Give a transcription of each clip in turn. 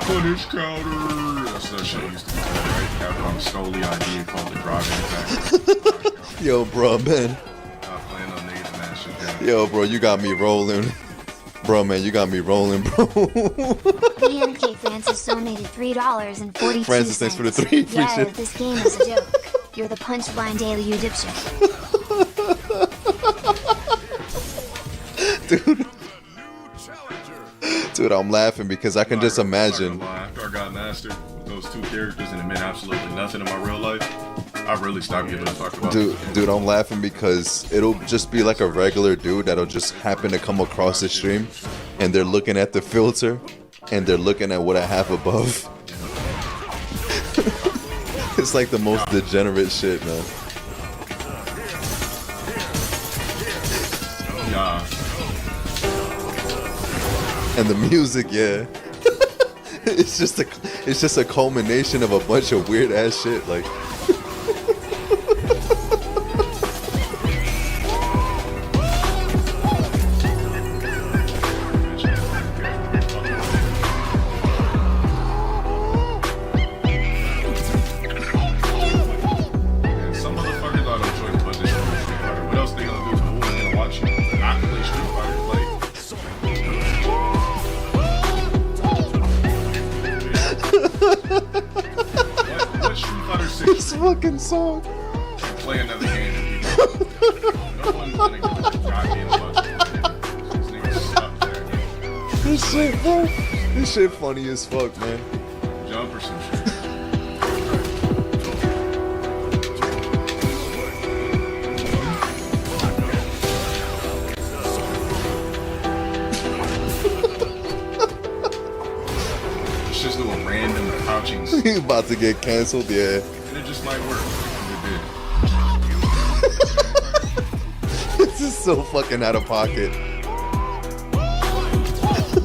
Punish counter. That's that shit used to be called, right? Capcom stole the idea called the drive impact. Yo, bro, man. Playing on negative match shit. Yo, bro, you got me rolling. Bro, man, you got me rolling, bro. BNK Francis donated $3.42. Francis, thanks for the 3 free yeah, shit. this game is a joke. You're the punchline daily, you dipshit. Dude, I'm laughing because I can just imagine. After I got mastered with those two characters and it meant absolutely nothing in my real life, I really stopped giving a fuck about it. Dude, I'm laughing because it'll just be like a regular dude that'll just happen to come across the stream and they're looking at the filter and they're looking at what I have above. It's like the most degenerate shit, man. Yeah. And the music, yeah. It's just a culmination of a bunch of weird ass shit, like. Some motherfuckers thought I'm trying to put this on Street Fighter. What else they gonna do? Who are gonna watch not play Street Fighter? What Street Fighter 6? This fucking song. Play another game. No one's gonna give a goddamn fuck. These niggas stuck there. This shit, bro. This shit funny as fuck, man. Jump or some shit. It's just doing random crouching. He's about to get canceled, yeah. And it just might work. And it did. This is so fucking out of pocket.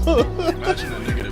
Imagine a nigga